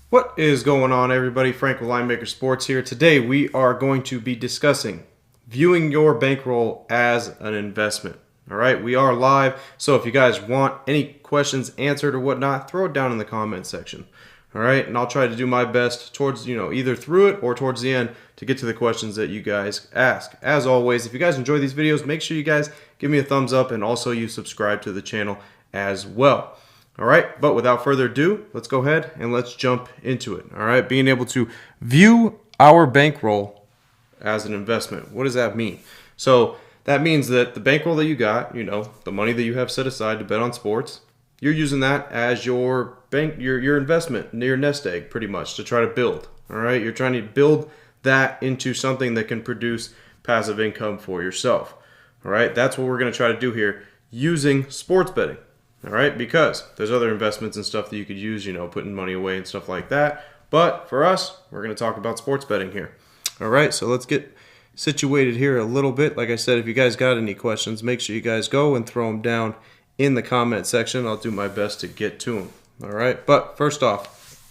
What is going on, everybody? Frank with Linemaker Sports here. Today we are going to be discussing viewing your bankroll as an investment. All right, we are live, so if you guys want any questions answered or whatnot, throw it down in the comment section. All right, and I'll try to do my best towards, either through it or towards the end to get to the questions that you guys ask. As always, if you guys enjoy these videos, make sure you guys give me a thumbs up and also you subscribe to the channel as well. All right, but without further ado, let's go ahead and let's jump into it. All right, being able to view our bankroll as an investment. What does that mean? So that means that the bankroll that you got, the money that you have set aside to bet on sports, you're using that as your your investment, your nest egg, pretty much, to try to build. All right, you're trying to build that into something that can produce passive income for yourself. All right, that's what we're going to try to do here using sports betting. All right, because there's other investments and stuff that you could use, putting money away and stuff like that. But for us, we're going to talk about sports betting here. All right, so let's get situated here a little bit. Like I said, if you guys got any questions, make sure you guys go and throw them down in the comment section. I'll do my best to get to them. All right, but first off,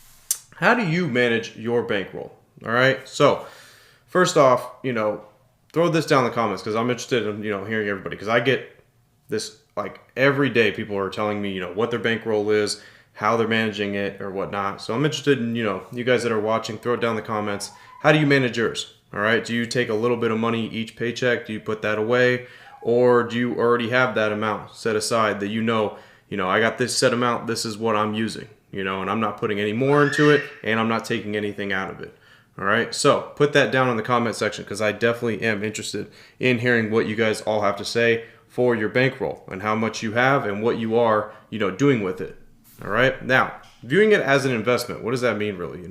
how do you manage your bankroll? All right, so first off, throw this down in the comments because I'm interested in, hearing everybody, because I get this like every day. People are telling me, what their bankroll is, how they're managing it or whatnot. So I'm interested in, you guys that are watching, throw it down in the comments. How do you manage yours? All right. Do you take a little bit of money each paycheck? Do you put that away? Or do you already have that amount set aside that I got this set amount, this is what I'm using, and I'm not putting any more into it and I'm not taking anything out of it. All right. So put that down in the comment section because I definitely am interested in hearing what you guys all have to say for your bankroll and how much you have and what you are, doing with it. All right. Now, viewing it as an investment, what does that mean really?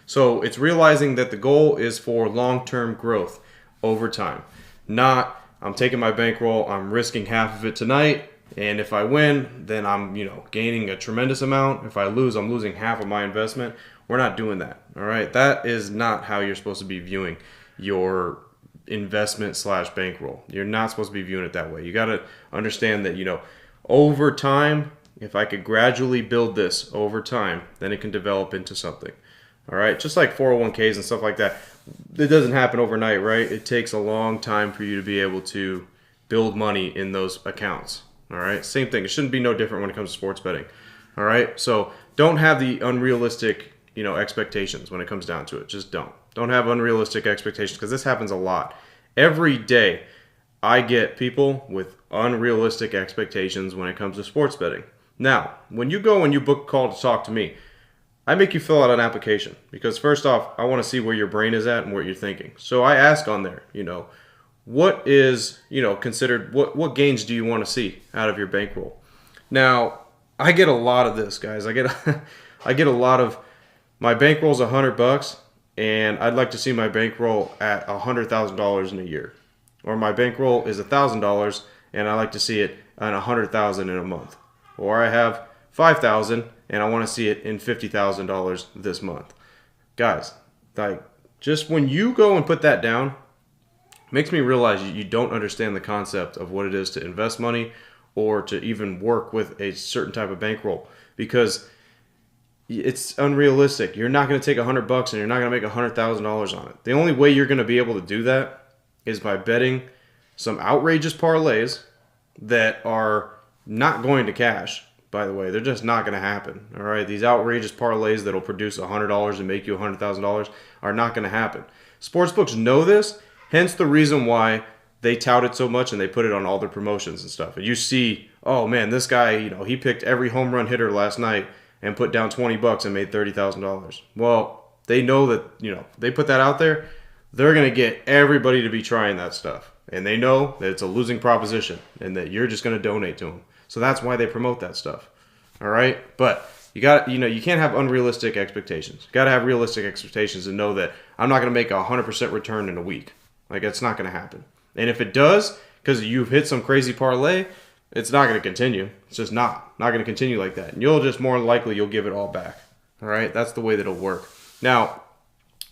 So it's realizing that the goal is for long-term growth over time. Not I'm taking my bankroll, I'm risking half of it tonight, and if I win, then I'm, gaining a tremendous amount. If I lose, I'm losing half of my investment. We're not doing that. All right. That is not how you're supposed to be viewing your investment / bankroll. You're not supposed to be viewing it that way. You got to understand that, over time, if I could gradually build this over time, then it can develop into something. All right. Just like 401ks and stuff like that. It doesn't happen overnight, right? It takes a long time for you to be able to build money in those accounts. All right. Same thing. It shouldn't be no different when it comes to sports betting. All right. So don't have the unrealistic, expectations when it comes down to it. Just don't. Don't have unrealistic expectations because this happens a lot. Every day I get people with unrealistic expectations when it comes to sports betting. Now, when you go and you book a call to talk to me, I make you fill out an application because first off, I want to see where your brain is at and what you're thinking. So I ask on there, what is, considered, what gains do you want to see out of your bankroll? Now, I get a lot of this, guys. I get a lot of my bankroll's $100 and I'd like to see my bankroll at $100,000 in a year. Or my bankroll is $1,000 and I like to see it at $100,000 in a month. Or I have $5,000 and I want to see it in $50,000 this month. Guys, just when you go and put that down, it makes me realize you don't understand the concept of what it is to invest money or to even work with a certain type of bankroll, because it's unrealistic. You're not going to take $100 and you're not going to make $100,000 on it. The only way you're going to be able to do that is by betting some outrageous parlays that are not going to cash. By the way, they're just not going to happen. All right, these outrageous parlays that'll produce $100 and make you $100,000 are not going to happen. Sportsbooks know this, hence the reason why they tout it so much and they put it on all their promotions and stuff. And you see, oh man, this guy, he picked every home run hitter last night and put down $20 and made $30,000. Well, they know that, they put that out there, they're going to get everybody to be trying that stuff. And they know that it's a losing proposition and that you're just going to donate to them. So that's why they promote that stuff. All right? But you got, you can't have unrealistic expectations. You got to have realistic expectations and know that I'm not going to make a 100% return in a week. Like, it's not going to happen. And if it does, because you've hit some crazy parlay, it's not going to continue. It's just not going to continue like that. And you'll just more likely you'll give it all back. All right? That's the way that it'll work. Now,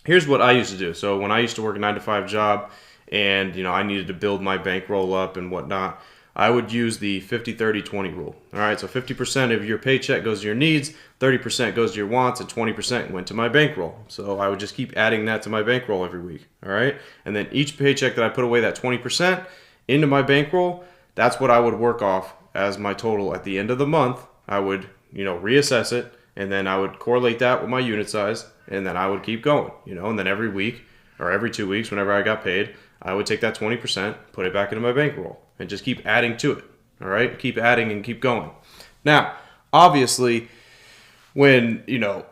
here's what I used to do. So when I used to work a 9-to-5 job and, I needed to build my bankroll up and whatnot, I would use the 50-30-20 rule. All right, so 50% of your paycheck goes to your needs, 30% goes to your wants, and 20% went to my bankroll. So I would just keep adding that to my bankroll every week. All right, and then each paycheck that I put away that 20% into my bankroll, that's what I would work off as my total at the end of the month. I would, reassess it, and then I would correlate that with my unit size, and then I would keep going, and then every week or every 2 weeks, whenever I got paid, I would take that 20%, put it back into my bankroll, and just keep adding to it. All right, keep adding and keep going. Now, obviously, when if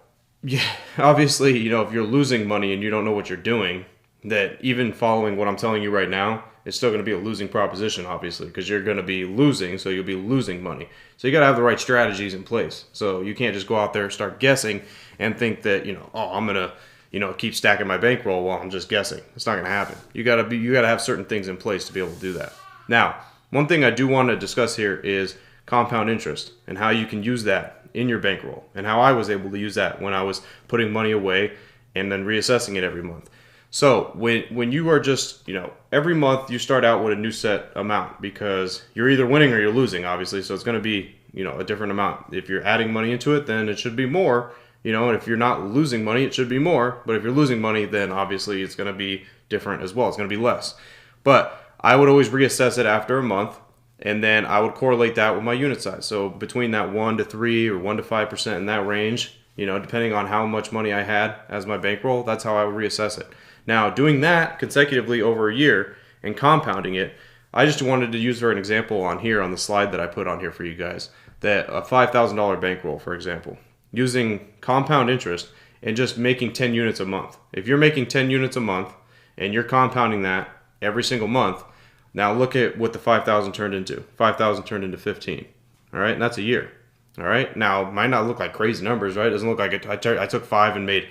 you're losing money and you don't know what you're doing, that even following what I'm telling you right now, it's still going to be a losing proposition, obviously, because you're going to be losing, so you'll be losing money. So you got to have the right strategies in place. So you can't just go out there and start guessing and think that, I'm going to, keep stacking my bankroll while I'm just guessing. It's not going to happen. You got to have certain things in place to be able to do that. Now, one thing I do want to discuss here is compound interest and how you can use that in your bankroll, and how I was able to use that when I was putting money away and then reassessing it every month. So when you are just, every month you start out with a new set amount, because you're either winning or you're losing, obviously. So it's going to be, a different amount. If you're adding money into it, then it should be more, and if you're not losing money, it should be more. But if you're losing money, then obviously it's going to be different as well. It's going to be less. But I would always reassess it after a month, and then I would correlate that with my unit size. So between that 1 to 3 or 1 to 5% in that range, depending on how much money I had as my bankroll, that's how I would reassess it. Now, doing that consecutively over a year and compounding it, I just wanted to use for an example on here on the slide that I put on here for you guys, that a $5,000 bankroll, for example, using compound interest and just making 10 units a month. If you're making 10 units a month and you're compounding that every single month, now look at what the 5,000 turned into. 5,000 turned into 15. All right, and that's a year. All right, now it might not look like crazy numbers, right? It doesn't look like I took 5 and made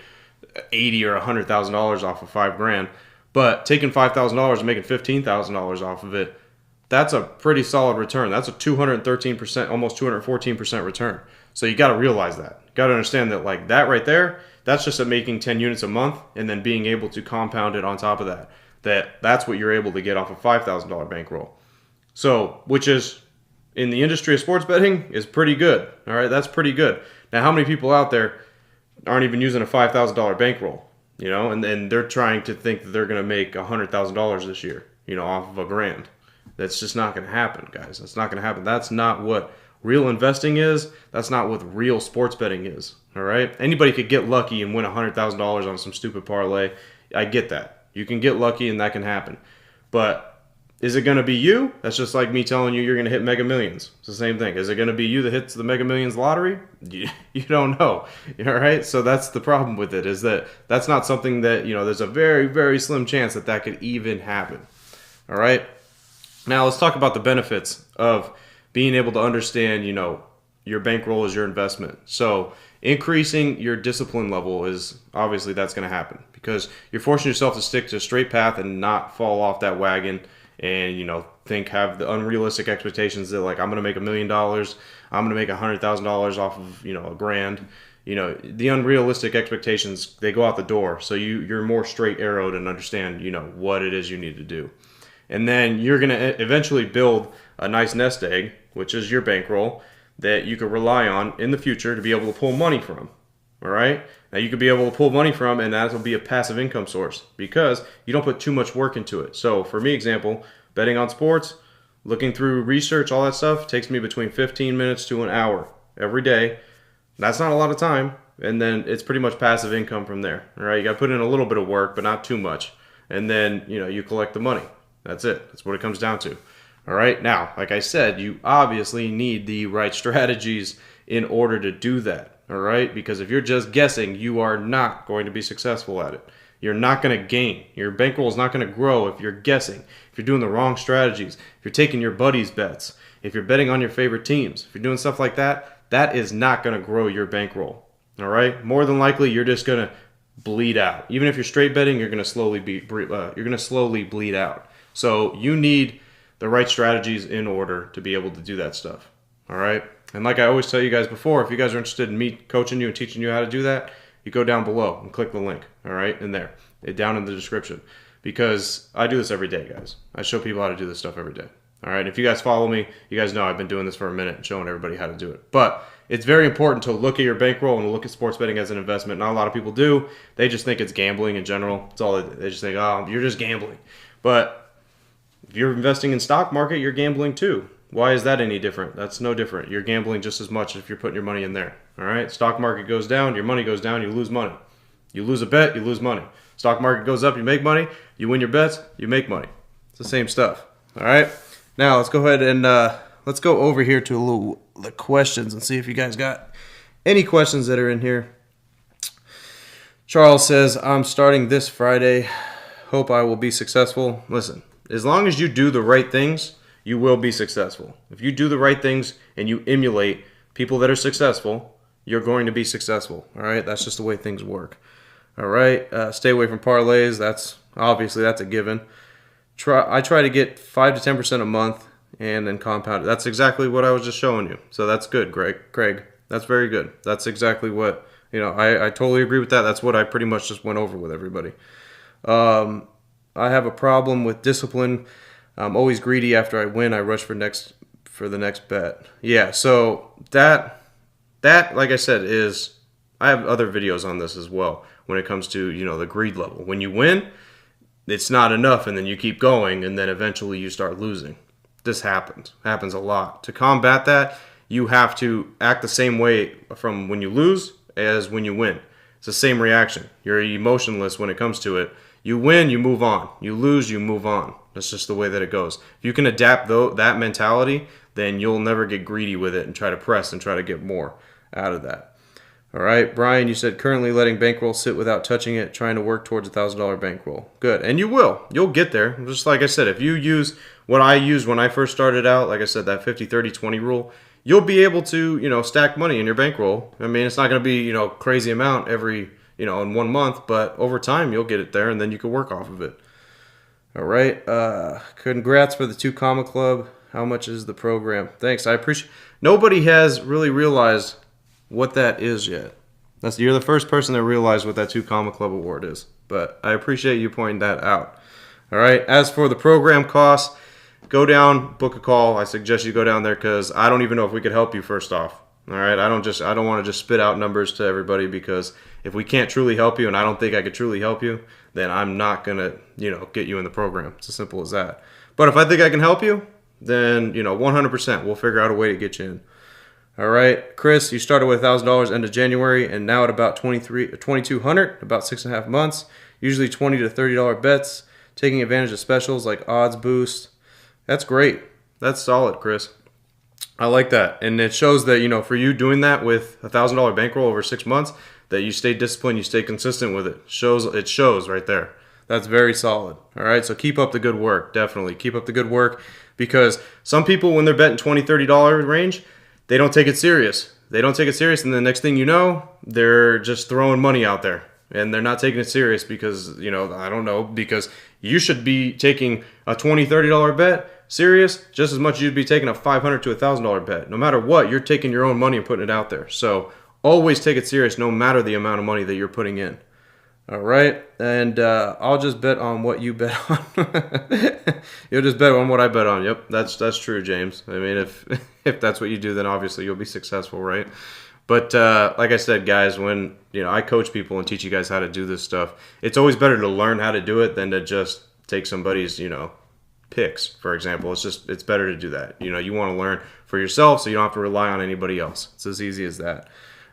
$80,000 or $100,000 off of $5,000, but taking $5,000 and making $15,000 off of it, that's a pretty solid return. That's a 213%, almost 214% return. So you got to realize that. You got to understand that, like, that right there, that's just at making 10 units a month and then being able to compound it on top of that. That's what you're able to get off a $5,000 bankroll. So, which is, in the industry of sports betting, is pretty good. All right, that's pretty good. Now, how many people out there aren't even using a $5,000 bankroll, and then they're trying to think that they're going to make $100,000 this year, off of $1,000. That's just not going to happen, guys. That's not going to happen. That's not what real investing is. That's not what real sports betting is. All right. Anybody could get lucky and win $100,000 on some stupid parlay. I get that. You can get lucky and that can happen. But is it going to be you? That's just like me telling you you're going to hit Mega Millions. It's the same thing. Is it going to be you that hits the Mega Millions lottery? You don't know. All right? So that's the problem with it, is that that's not something that, there's a very, very slim chance that could even happen. All right? Now let's talk about the benefits of being able to understand, your bankroll is your investment. So increasing your discipline level is, obviously, that's going to happen, because you're forcing yourself to stick to a straight path and not fall off that wagon and, have the unrealistic expectations that, like, I'm going to make $1 million, I'm going to make $100,000 off of, $1,000. The unrealistic expectations, they go out the door. So you're more straight arrowed and understand, what it is you need to do. And then you're going to eventually build a nice nest egg, which is your bankroll, that you could rely on in the future to be able to pull money from. All right? Now, you could be able to pull money from, and that will be a passive income source because you don't put too much work into it. So, for me, example, betting on sports, looking through research, all that stuff, takes me between 15 minutes to an hour every day. That's not a lot of time, and then it's pretty much passive income from there. All right? You got to put in a little bit of work, but not too much. And then, you collect the money. That's it. That's what it comes down to. All right? Now, like I said, you obviously need the right strategies in order to do that. All right? Because if you're just guessing, you are not going to be successful at it. You're not going to gain. Your bankroll is not going to grow if you're guessing, if you're doing the wrong strategies, if you're taking your buddies' bets, if you're betting on your favorite teams, if you're doing stuff like that, that is not going to grow your bankroll. All right? More than likely, you're just going to bleed out. Even if you're straight betting, you're going to slowly bleed out. So you need the right strategies in order to be able to do that stuff. All right? And like I always tell you guys before, if you guys are interested in me coaching you and teaching you how to do that, you go down below and click the link, all right, in there, down in the description. Because I do this every day, guys. I show people how to do this stuff every day. All right. If you guys follow me, you guys know I've been doing this for a minute and showing everybody how to do it. But it's very important to look at your bankroll and look at sports betting as an investment. Not a lot of people do. They just think it's gambling in general. It's all they just think, oh, you're just gambling. But if you're investing in stock market, you're gambling too. Why is that any different? That's no different. You're gambling just as much if you're putting your money in there. All right. Stock market goes down, your money goes down, you lose money. You lose a bet, you lose money. Stock market goes up, you make money. You win your bets, you make money. It's the same stuff. All right. Now let's go ahead and let's go over here to the questions and see if you guys got any questions that are in here. Charles says, I'm starting this Friday. Hope I will be successful. Listen, as long as you do the right things, you will be successful. If you do the right things and you emulate people that are successful, you're going to be successful. All right. That's just the way things work. All right. Stay away from parlays. That's a given. I try to get 5 to 10% a month and then compound it. That's exactly what I was just showing you. So that's good, Craig. That's very good. That's exactly what, I totally agree with that. That's what I pretty much just went over with everybody. I have a problem with discipline. I'm always greedy. After I win, I rush for the next bet. Yeah, so that like I said I have other videos on this as well when it comes to, the greed level. When you win, it's not enough, and then you keep going, and then eventually you start losing. This happens a lot. To combat that, you have to act the same way from when you lose as when you win. It's the same reaction. You're emotionless when it comes to it. You win, you move on. You lose, you move on. That's just the way that it goes. If you can adapt that mentality, then you'll never get greedy with it and try to press and try to get more out of that. All right, Brian, you said currently letting bankroll sit without touching it, trying to work towards $1,000 bankroll. Good, and you will. You'll get there. Just like I said, if you use what I used when I first started out, like I said, that 50-30-20 rule, you'll be able to, stack money in your bankroll. I mean, it's not going to be, crazy amount every, in 1 month, but over time you'll get it there, and then you can work off of it. All right. Congrats for the 2 Comma Club. How much is the program? Thanks. I appreciate. Nobody has really realized what that is yet. You're the first person that realized what that 2 Comma Club award is. But I appreciate you pointing that out. All right. As for the program costs, go down, book a call. I suggest you go down there because I don't even know if we could help you first off. All right. I don't want to just spit out numbers to everybody, because if we can't truly help you, and I don't think I could truly help you, then I'm not going to, get you in the program. It's as simple as that. But if I think I can help you, then, 100% we'll figure out a way to get you in. All right, Chris, you started with $1,000 end of January, and now at about $2,200, about 6.5 months. Usually $20 to $30 bets, taking advantage of specials like odds boost. That's great. That's solid, Chris. I like that, and it shows that for you doing that with $1,000 bankroll over 6 months, that you stay disciplined, you stay consistent with it. It shows right there. That's very solid. All right, so keep up the good work. Definitely keep up the good work, because some people, when they're betting $20, $30 range, they don't take it serious. And the next thing you know, they're just throwing money out there, and they're not taking it serious because, I don't know, because you should be taking a $20, $30 bet serious just as much as you'd be taking a $500 to $1,000 bet. No matter what, you're taking your own money and putting it out there. So always take it serious, no matter the amount of money that you're putting in. All right, and I'll just bet on what you bet on. You'll just bet on what I bet on. Yep, that's true, James. I mean, if that's what you do, then obviously you'll be successful, right? But like I said, guys, when I coach people and teach you guys how to do this stuff, it's always better to learn how to do it than to just take somebody's picks, for example. It's better to do that. You want to learn for yourself, so you don't have to rely on anybody else. It's as easy as that.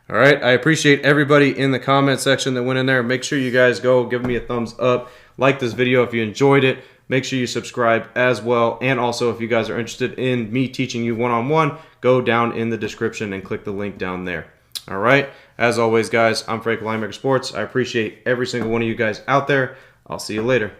All right, I appreciate everybody in the comment section that went in there. Make sure you guys go give me a thumbs up. Like this video if you enjoyed it. Make sure you subscribe as well. And also, if you guys are interested in me teaching you one-on-one, go down in the description and click the link down there. All right, as always, guys, I'm Frank with Linemaker Sports. I appreciate every single one of you guys out there. I'll see you later.